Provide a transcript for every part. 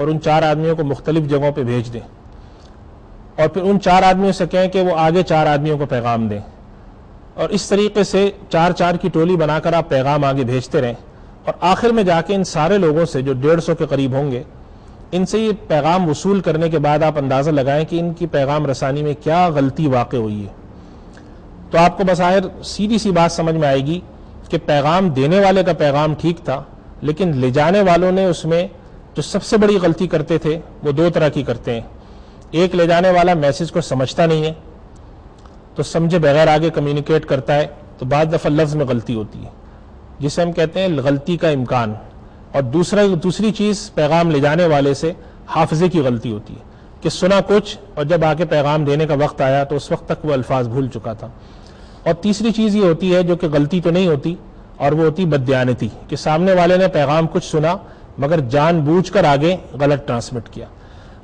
اور ان 4 آدمیوں کو مختلف جگہوں پہ بھیج دیں، اور پھر ان 4 آدمیوں سے کہیں کہ وہ آگے 4 آدمیوں کو پیغام دیں، اور اس طریقے سے 4 کی ٹولی بنا کر آپ پیغام آگے بھیجتے رہیں، اور آخر میں جا کے ان سارے لوگوں سے جو 150 کے قریب ہوں گے، ان سے یہ پیغام وصول کرنے کے بعد آپ اندازہ لگائیں کہ ان کی پیغام رسانی میں کیا غلطی واقع ہوئی ہے، تو آپ کو بظاہر سیدھی سی بات سمجھ میں آئے گی کہ پیغام دینے والے کا پیغام ٹھیک تھا، لیکن لے جانے والوں نے اس میں جو سب سے بڑی غلطی کرتے تھے وہ 2 طرح کی کرتے ہیں۔ ایک، لے جانے والا میسج کو سمجھتا نہیں ہے، تو سمجھے بغیر آگے کمیونیکیٹ کرتا ہے، تو بعض دفعہ لفظ میں غلطی ہوتی ہے جسے ہم کہتے ہیں غلطی کا امکان۔ اور دوسری چیز، پیغام لے جانے والے سے حافظے کی غلطی ہوتی ہے کہ سنا کچھ اور جب آ کے پیغام دینے کا وقت آیا تو اس وقت تک وہ الفاظ بھول چکا تھا۔ اور تیسری چیز یہ ہوتی ہے جو کہ غلطی تو نہیں ہوتی، اور وہ ہوتی بددیانتی، کہ سامنے والے نے پیغام کچھ سنا مگر جان بوجھ کر آگے غلط ٹرانسمٹ کیا۔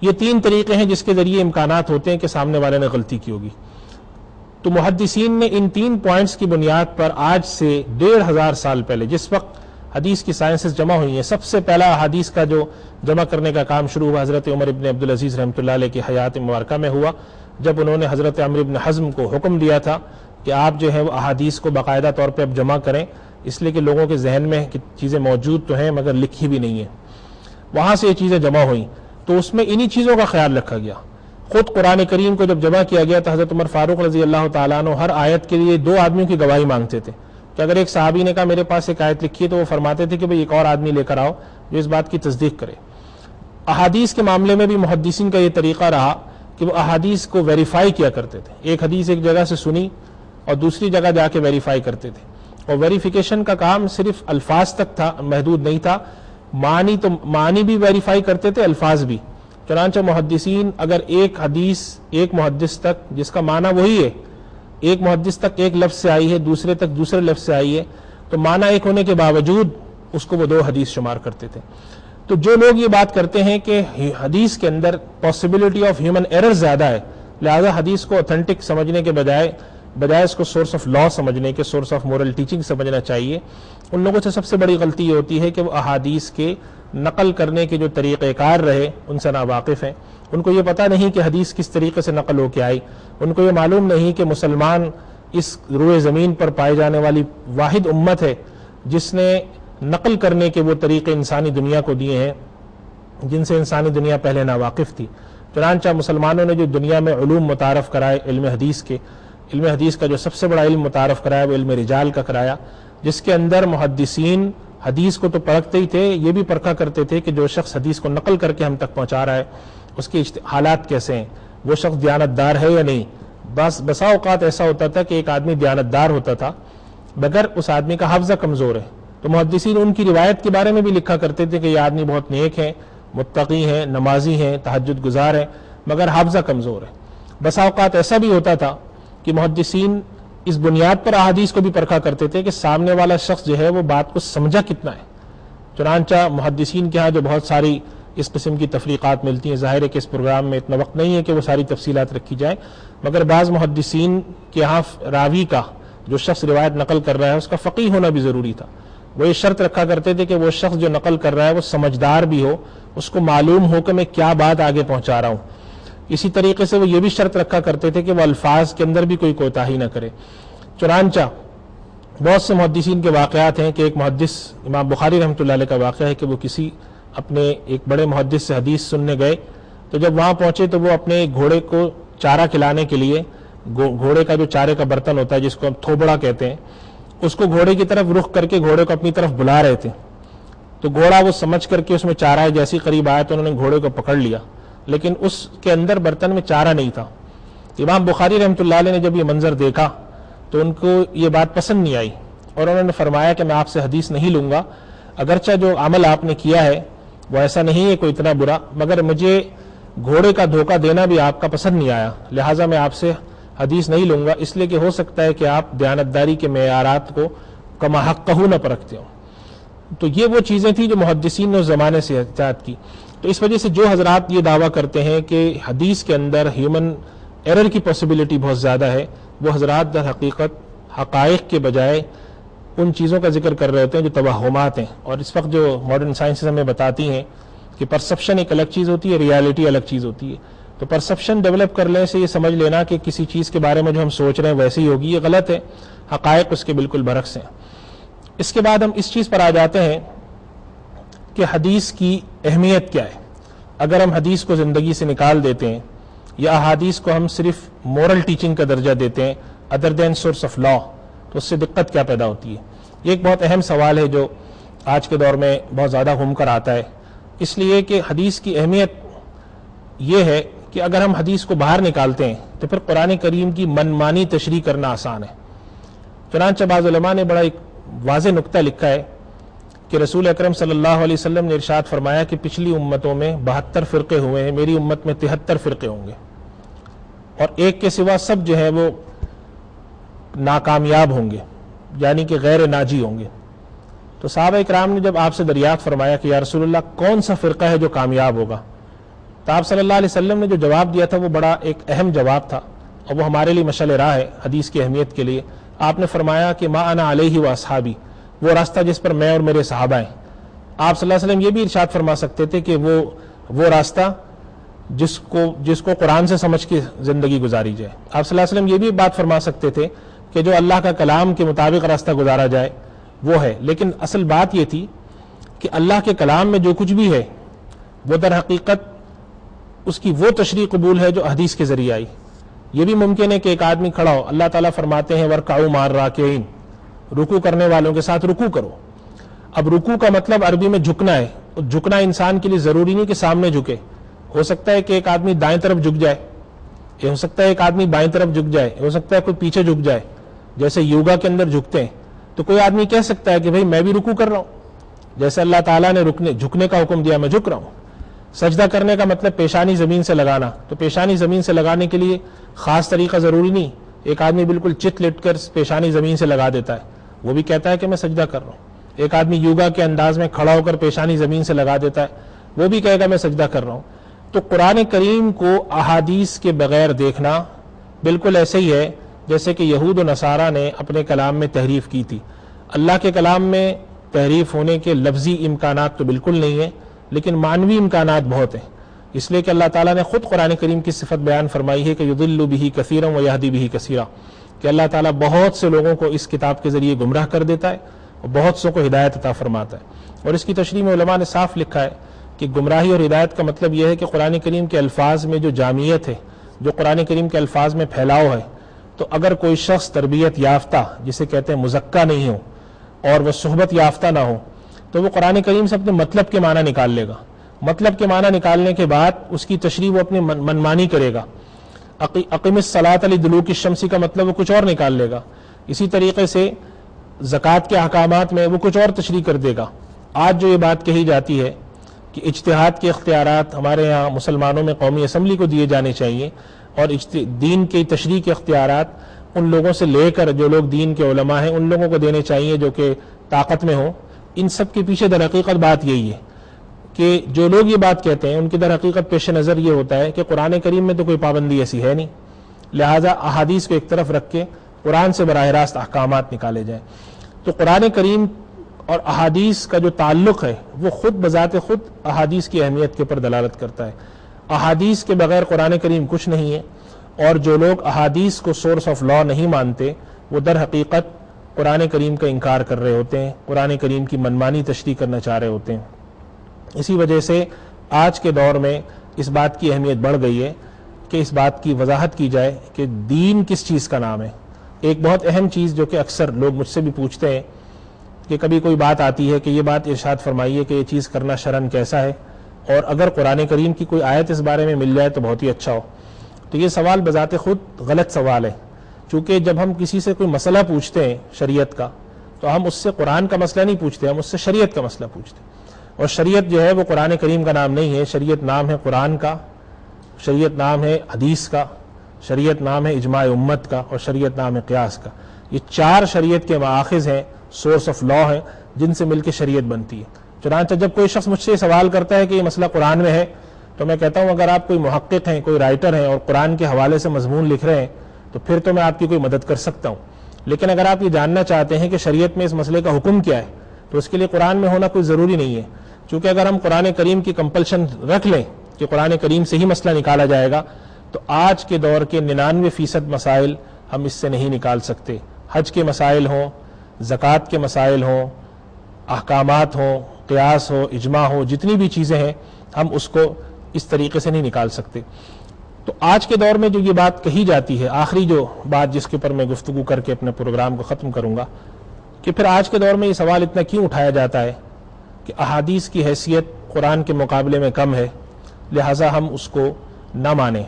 یہ 3 طریقے ہیں جس کے ذریعے امکانات ہوتے ہیں کہ سامنے والے نے غلطی کی ہوگی۔ تو محدثین نے ان 3 پوائنٹس کی بنیاد پر آج سے 1500 سال پہلے، جس وقت حدیث کی سائنسز جمع ہوئی ہیں، سب سے پہلا حدیث کا جو جمع کرنے کا کام شروع ہوا حضرت عمر ابن عبدالعزیز رحمۃ اللہ علیہ کی حیات مبارکہ میں ہوا، جب انہوں نے حضرت عمرو بن حزم کو حکم دیا تھا کہ آپ جو ہے وہ احادیث کو باقاعدہ طور پہ اب جمع کریں، اس لیے کہ لوگوں کے ذہن میں چیزیں موجود تو ہیں مگر لکھی بھی نہیں ہیں۔ وہاں سے یہ چیزیں جمع ہوئیں تو اس میں انہی چیزوں کا خیال رکھا گیا۔ خود قرآن کریم کو جب جمع کیا گیا تو حضرت عمر فاروق رضی اللہ تعالیٰ عنہ ہر آیت کے لیے 2 آدمیوں کی گواہی مانگتے تھے، کہ اگر ایک صحابی نے کہا میرے پاس ایک آیت لکھی ہے تو وہ فرماتے تھے کہ بھئی ایک اور آدمی لے کر آؤ جو اس بات کی تصدیق کرے۔ احادیث کے معاملے میں بھی محدثین کا یہ طریقہ رہا کہ وہ احادیث کو ویریفائی کیا کرتے تھے۔ ایک حدیث ایک جگہ سے سنی اور دوسری جگہ جا کے ویریفائی کرتے تھے، اور ویریفیکیشن کا کام صرف الفاظ تک تھا، محدود نہیں تھا، معنی بھی ویریفائی کرتے تھے، الفاظ بھی۔ چنانچہ محدثین اگر ایک حدیث ایک محدث تک جس کا معنی وہی ہے، ایک محدث تک ایک لفظ سے آئی ہے، دوسرے تک دوسرے لفظ سے آئی ہے، تو معنی ایک ہونے کے باوجود اس کو وہ 2 حدیث شمار کرتے تھے۔ تو جو لوگ یہ بات کرتے ہیں کہ حدیث کے another possibility of human error زیادہ ہے، لہذا حدیث کو اوتھینٹک سمجھنے کے بجائے اس کو سورس آف لا سمجھنے کے، سورس آف مورل ٹیچنگ سمجھنا چاہیے، ان لوگوں سے سب سے بڑی غلطی یہ ہوتی ہے کہ وہ احادیث کے نقل کرنے کے جو طریقہ کار رہے ان سے ناواقف ہیں۔ ان کو یہ پتہ نہیں کہ حدیث کس طریقے سے نقل ہو کے آئی، ان کو یہ معلوم نہیں کہ مسلمان اس روئے زمین پر پائے جانے والی واحد امت ہے جس نے نقل کرنے کے وہ طریقے انسانی دنیا کو دیے ہیں جن سے انسانی دنیا پہلے ناواقف تھی۔ چنانچہ مسلمانوں نے جو دنیا میں علوم متعارف کرائے علم حدیث کا جو سب سے بڑا علم متعارف کرایا وہ علم رجال کا کرایا، جس کے اندر محدثین حدیث کو تو پرکھتے ہی تھے، یہ بھی پرکھا کرتے تھے کہ جو شخص حدیث کو نقل کر کے ہم تک پہنچا رہا ہے اس کے حالات کیسے ہیں، وہ شخص دیانتدار ہے یا نہیں۔ بسا اوقات ایسا ہوتا تھا کہ ایک آدمی دیانتدار ہوتا تھا مگر اس آدمی کا حافظہ کمزور ہے، تو محدثین ان کی روایت کے بارے میں بھی لکھا کرتے تھے کہ یہ آدمی بہت نیک ہے، متقی ہیں، نمازی ہیں، تہجد گزار ہیں، مگر حافظہ کمزور ہے۔ بسا اوقات ایسا بھی ہوتا تھا کہ محدثین اس بنیاد پر احادیث کو بھی پرکھا کرتے تھے کہ سامنے والا شخص جو ہے وہ بات کو سمجھا کتنا ہے۔ چنانچہ محدثین کے ہاں جو بہت ساری اس قسم کی تفریقات ملتی ہیں، ظاہر ہے کہ اس پروگرام میں اتنا وقت نہیں ہے کہ وہ ساری تفصیلات رکھی جائیں، مگر بعض محدثین کے ہاں راوی کا، جو شخص روایت نقل کر رہا ہے اس کا فقیہ ہونا بھی ضروری تھا۔ وہ یہ شرط رکھا کرتے تھے کہ وہ شخص جو نقل کر رہا ہے وہ سمجھدار بھی ہو، اس کو معلوم ہو کہ میں کیا بات آگے پہنچا رہا ہوں۔ اسی طریقے سے وہ یہ بھی شرط رکھا کرتے تھے کہ وہ الفاظ کے اندر بھی کوئی کوتاہی نہ کرے۔ چنانچہ بہت سے محدثین کے واقعات ہیں کہ ایک محدث امام بخاری رحمۃ اللہ علیہ کا واقعہ ہے کہ وہ کسی اپنے ایک بڑے محدث سے حدیث سننے گئے، تو جب وہاں پہنچے تو وہ اپنے گھوڑے کو چارہ کھلانے کے لیے گھوڑے کا جو چارے کا برتن ہوتا ہے جس کو ہم تھوبڑا کہتے ہیں، اس کو گھوڑے کی طرف رخ کر کے گھوڑے کو اپنی طرف بلا رہے تھے، تو گھوڑا وہ سمجھ کر کے اس میں چارہ جیسی قریب آیا تو انہوں نے گھوڑے کو پکڑ لیا، لیکن اس کے اندر برتن میں چارہ نہیں تھا۔ امام بخاری رحمۃ اللہ علیہ نے جب یہ منظر دیکھا تو ان کو یہ بات پسند نہیں آئی، اور انہوں نے فرمایا کہ میں آپ سے حدیث نہیں لوں گا، اگرچہ جو عمل آپ نے کیا ہے وہ ایسا نہیں ہے کوئی اتنا برا، مگر مجھے گھوڑے کا دھوکہ دینا بھی آپ کا پسند نہیں آیا، لہٰذا میں آپ سے حدیث نہیں لوں گا، اس لیے کہ ہو سکتا ہے کہ آپ دیانتداری کے معیارات کو کما حق نہ پرکھتے ہوں۔ تو یہ وہ چیزیں تھیں جو محدثین نے اس زمانے سے احتیاط کی۔ تو اس وجہ سے جو حضرات یہ دعویٰ کرتے ہیں کہ حدیث کے اندر ہیومن ایرر کی پاسبلٹی بہت زیادہ ہے، وہ حضرات در حقیقت حقائق کے بجائے ان چیزوں کا ذکر کر رہے ہوتے ہیں جو توہمات ہیں، اور اس وقت جو ماڈرن سائنسز ہمیں بتاتی ہیں کہ پرسپشن ایک الگ چیز ہوتی ہے، ریالٹی الگ چیز ہوتی ہے. تو پرسپشن ڈیولپ کرنے سے یہ سمجھ لینا کہ کسی چیز کے بارے میں جو ہم سوچ رہے ہیں ویسے ہی ہوگی، یہ غلط ہے. حقائق اس کے بالکل برعکس ہیں. اس کے بعد ہم اس چیز پر آ جاتے ہیں کہ حدیث کی اہمیت کیا ہے. اگر ہم حدیث کو زندگی سے نکال دیتے ہیں یا احادیث کو ہم صرف مورل ٹیچنگ کا درجہ دیتے ہیں other than source of law, تو اس سے دقت کیا پیدا ہوتی ہے. یہ ایک بہت اہم سوال ہے جو آج کے دور میں بہت زیادہ گھوم کر آتا ہے. اس لیے کہ حدیث کی اہمیت یہ ہے کہ اگر ہم حدیث کو باہر نکالتے ہیں تو پھر قرآن کریم کی منمانی تشریح کرنا آسان ہے. چنانچہ بعض علماء نے بڑا ایک واضح نقطہ لکھا ہے کہ رسول اکرم صلی اللہ علیہ وسلم نے ارشاد فرمایا کہ پچھلی امتوں میں 72 فرقے ہوئے ہیں، میری امت میں 73 فرقے ہوں گے، اور ایک کے سوا سب جو ہے وہ ناکامیاب ہوں گے، یعنی کہ غیر ناجی ہوں گے. تو صحابہ اکرام نے جب آپ سے دریافت فرمایا کہ یا رسول اللہ کون سا فرقہ ہے جو کامیاب ہوگا، تو آپ صلی اللہ علیہ وسلم نے جو جواب دیا تھا وہ بڑا ایک اہم جواب تھا، اور وہ ہمارے لیے مشعل راہ ہے حدیث کی اہمیت کے لیے. آپ نے فرمایا کہ ما انا علیہ و اصحابی، وہ راستہ جس پر میں اور میرے صحابہ ہیں. آپ صلی اللہ علیہ وسلم یہ بھی ارشاد فرما سکتے تھے کہ وہ راستہ جس کو قرآن سے سمجھ کے زندگی گزاری جائے. آپ صلی اللہ علیہ وسلم یہ بھی بات فرما سکتے تھے کہ جو اللہ کا کلام کے مطابق راستہ گزارا جائے وہ ہے. لیکن اصل بات یہ تھی کہ اللہ کے کلام میں جو کچھ بھی ہے وہ در حقیقت اس کی وہ تشریح قبول ہے جو حدیث کے ذریعے آئی. یہ بھی ممکن ہے کہ ایک آدمی کھڑا ہو، اللہ تعالیٰ فرماتے ہیں ورکعوا مع الراکعین، رکوع کرنے والوں کے ساتھ رکوع کرو. اب رکوع کا مطلب عربی میں جھکنا ہے. جھکنا انسان کے لیے ضروری نہیں کہ سامنے جھکے. ہو سکتا ہے کہ ایک آدمی دائیں طرف جھک جائے، یہ ہو سکتا ہے ایک آدمی بائیں طرف جھک جائے، ہو سکتا ہے کوئی پیچھے جھک جائے جیسے یوگا کے اندر جھکتے ہیں. تو کوئی آدمی کہہ سکتا ہے کہ بھئی میں بھی رکوع کر رہا ہوں، جیسے اللہ تعالیٰ نے جھکنے کا حکم دیا میں جھک رہا ہوں. سجدہ کرنے کا مطلب پیشانی زمین سے لگانا، تو پیشانی زمین سے لگانے کے لیے خاص طریقہ ضروری نہیں. ایک آدمی بالکل چت لٹ کر پیشانی زمین سے لگا دیتا ہے، وہ بھی کہتا ہے کہ میں سجدہ کر رہا ہوں. ایک آدمی یوگا کے انداز میں کھڑا ہو کر پیشانی زمین سے لگا دیتا ہے، وہ بھی کہے گا میں سجدہ کر رہا ہوں. تو قرآن کریم کو احادیث کے بغیر دیکھنا بالکل ایسے ہی ہے جیسے کہ یہود و نصارہ نے اپنے کلام میں تحریف کی تھی. اللہ کے کلام میں تحریف ہونے کے لفظی امکانات تو بالکل نہیں ہیں، لیکن معنوی امکانات بہت ہیں. اس لیے کہ اللہ تعالیٰ نے خود قرآن کریم کی صفت بیان فرمائی ہے کہ یضل بہ کثیرا ویہدی بہ کثیرا، کہ اللہ تعالیٰ بہت سے لوگوں کو اس کتاب کے ذریعے گمراہ کر دیتا ہے اور بہت سو کو ہدایت عطا فرماتا ہے. اور اس کی تشریح میں علماء نے صاف لکھا ہے کہ گمراہی اور ہدایت کا مطلب یہ ہے کہ قرآن کریم کے الفاظ میں جو جامعیت ہے، جو قرآن کریم کے الفاظ میں پھیلاؤ ہے، تو اگر کوئی شخص تربیت یافتہ جسے کہتے ہیں مزکہ نہیں ہو اور وہ صحبت یافتہ نہ ہو تو وہ قرآن کریم سے اپنے مطلب کے معنی نکال لے گا. مطلب کے معنی نکالنے کے بعد اس کی تشریح وہ اپنی منمانی کرے گا. اقم الصلاۃ لدلوک الشمس کا مطلب وہ کچھ اور نکال لے گا. اسی طریقے سے زکوٰۃ کے احکامات میں وہ کچھ اور تشریح کر دے گا. آج جو یہ بات کہی جاتی ہے کہ اجتہاد کے اختیارات ہمارے یہاں مسلمانوں میں قومی اسمبلی کو دیے جانے چاہیے، اور دین کی تشریح کے اختیارات ان لوگوں سے لے کر جو لوگ دین کے علماء ہیں ان لوگوں کو دینے چاہیے جو کہ طاقت میں ہوں، ان سب کے پیچھے در حقیقت بات یہی ہے کہ جو لوگ یہ بات کہتے ہیں ان کی در حقیقت پیش نظر یہ ہوتا ہے کہ قرآن کریم میں تو کوئی پابندی ایسی ہے نہیں، لہٰذا احادیث کو ایک طرف رکھ کے قرآن سے براہ راست احکامات نکالے جائیں. تو قرآن کریم اور احادیث کا جو تعلق ہے وہ خود بذات خود احادیث کی اہمیت کے اوپر دلالت کرتا ہے. احادیث کے بغیر قرآن کریم کچھ نہیں ہے، اور جو لوگ احادیث کو سورس آف لا نہیں مانتے وہ در حقیقت قرآن کریم کا انکار کر رہے ہوتے ہیں، قرآن کریم کی منمانی تشریح کرنا چاہ رہے ہوتے ہیں. اسی وجہ سے آج کے دور میں اس بات کی اہمیت بڑھ گئی ہے کہ اس بات کی وضاحت کی جائے کہ دین کس چیز کا نام ہے. ایک بہت اہم چیز جو کہ اکثر لوگ مجھ سے بھی پوچھتے ہیں کہ کبھی کوئی بات آتی ہے کہ یہ بات ارشاد فرمائیے کہ یہ چیز کرنا شرعاً کیسا ہے، اور اگر قرآن کریم کی کوئی آیت اس بارے میں مل جائے تو بہت ہی اچھا ہو. تو یہ سوال بذات خود غلط سوال ہے، چونکہ جب ہم کسی سے کوئی مسئلہ پوچھتے ہیں شریعت کا تو ہم اس سے قرآن کا مسئلہ نہیں پوچھتے، ہم اس سے شریعت کا مسئلہ پوچھتے ہیں. اور شریعت جو ہے وہ قرآن کریم کا نام نہیں ہے، شریعت نام ہے قرآن کا، شریعت نام ہے حدیث کا، شریعت نام ہے اجماع امت کا، اور شریعت نام ہے قیاس کا. یہ چار شریعت کے مآخذ ہیں، سورس آف لا ہیں جن سے مل کے شریعت بنتی ہے. چنانچہ جب کوئی شخص مجھ سے سوال کرتا ہے کہ یہ مسئلہ قرآن میں ہے تو میں کہتا ہوں اگر آپ کوئی محقق ہیں، کوئی رائٹر ہیں اور قرآن کے حوالے سے مضمون لکھ رہے ہیں تو پھر تو میں آپ کی کوئی مدد کر سکتا ہوں. لیکن اگر آپ یہ جاننا چاہتے ہیں کہ شریعت میں اس مسئلے کا حکم کیا ہے تو اس کے لیے قرآن میں ہونا کوئی ضروری نہیں ہے. چونکہ اگر ہم قرآن کریم کی کمپلشن رکھ لیں کہ قرآن کریم سے ہی مسئلہ نکالا جائے گا تو آج کے دور کے 99% مسائل ہم اس سے نہیں نکال سکتے. حج کے مسائل ہوں، زکوٰۃ کے مسائل ہوں، احکامات ہوں، قیاس ہو، اجماع ہو، جتنی بھی چیزیں ہیں ہم اس کو اس طریقے سے نہیں نکال سکتے. تو آج کے دور میں جو یہ بات کہی جاتی ہے، آخری جو بات جس کے اوپر میں گفتگو کر کے اپنے پروگرام کو ختم کروں گا، کہ پھر آج کے دور میں یہ سوال اتنا کیوں اٹھایا جاتا ہے کہ احادیث کی حیثیت قرآن کے مقابلے میں کم ہے لہٰذا ہم اس کو نہ مانیں.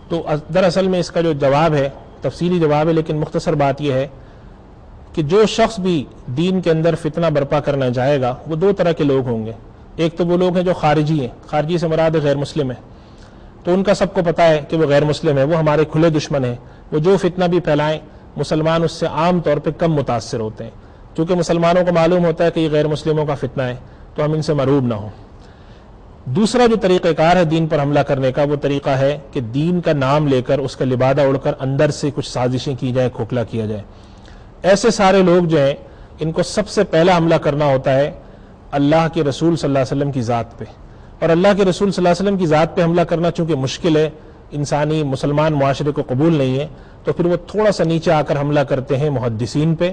تو دراصل میں اس کا جو جواب ہے تفصیلی جواب ہے، لیکن مختصر بات یہ ہے کہ جو شخص بھی دین کے اندر فتنہ برپا کرنا چاہے گا وہ دو طرح کے لوگ ہوں گے. ایک تو وہ لوگ ہیں جو خارجی ہیں، خارجی سے مراد غیر مسلم ہے، تو ان کا سب کو پتہ ہے کہ وہ غیر مسلم ہے، وہ ہمارے کھلے دشمن ہیں، وہ جو فتنہ بھی پھیلائیں مسلمان اس سے عام طور پہ کم متاثر ہوتے ہیں، کیونکہ مسلمانوں کو معلوم ہوتا ہے کہ یہ غیر مسلموں کا فتنہ ہے تو ہم ان سے مرعوب نہ ہوں. دوسرا جو طریقہ کار ہے دین پر حملہ کرنے کا، وہ طریقہ ہے کہ دین کا نام لے کر اس کا لبادہ اڑ کر اندر سے کچھ سازشیں کی جائیں، کھوکھلا کیا جائے. ایسے سارے لوگ جو ہیں ان کو سب سے پہلا حملہ کرنا ہوتا ہے اللہ کے رسول صلی اللہ علیہ وسلم کی ذات پہ. اور اللہ کے رسول صلی اللہ علیہ وسلم کی ذات پہ حملہ کرنا چونکہ مشکل ہے، انسانی مسلمان معاشرے کو قبول نہیں ہے، تو پھر وہ تھوڑا سا نیچے آ کر حملہ کرتے ہیں محدثین پہ،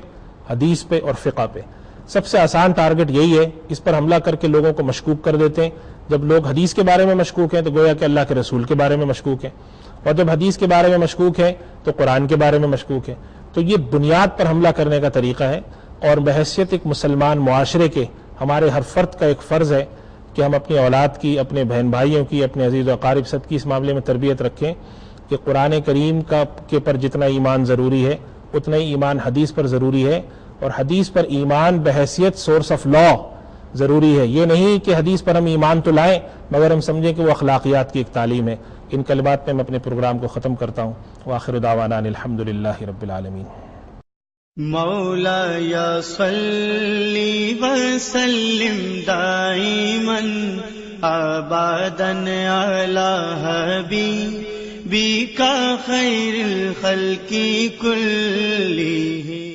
حدیث پہ اور فقہ پہ. سب سے آسان ٹارگٹ یہی ہے، اس پر حملہ کر کے لوگوں کو مشکوک کر دیتے ہیں. جب لوگ حدیث کے بارے میں مشکوک ہیں تو گویا کہ اللہ کے رسول کے بارے میں مشکوک ہیں، اور جب حدیث کے بارے میں مشکوک ہیں تو قرآن کے بارے میں مشکوک ہیں. تو یہ بنیاد پر حملہ کرنے کا طریقہ ہے، اور بحیثیت ایک مسلمان معاشرے کے ہمارے ہر فرد کا ایک فرض ہے کہ ہم اپنی اولاد کی، اپنے بہن بھائیوں کی، اپنے عزیز و اقارب سب کی اس معاملے میں تربیت رکھیں کہ قرآن کریم کے پر جتنا ایمان ضروری ہے اتنا ہی ایمان حدیث پر ضروری ہے، اور حدیث پر ایمان بحیثیت سورس آف لا ضروری ہے. یہ نہیں کہ حدیث پر ہم ایمان تو لائیں مگر ہم سمجھیں کہ وہ اخلاقیات کی ایک تعلیم ہے. ان کلمات میں اپنے پروگرام کو ختم کرتا ہوں. وآخر دعوانا الحمدللہ رب العالمین. مولاي صل وسلم دائما ابدا على حبيبك خير الخلق كلهم.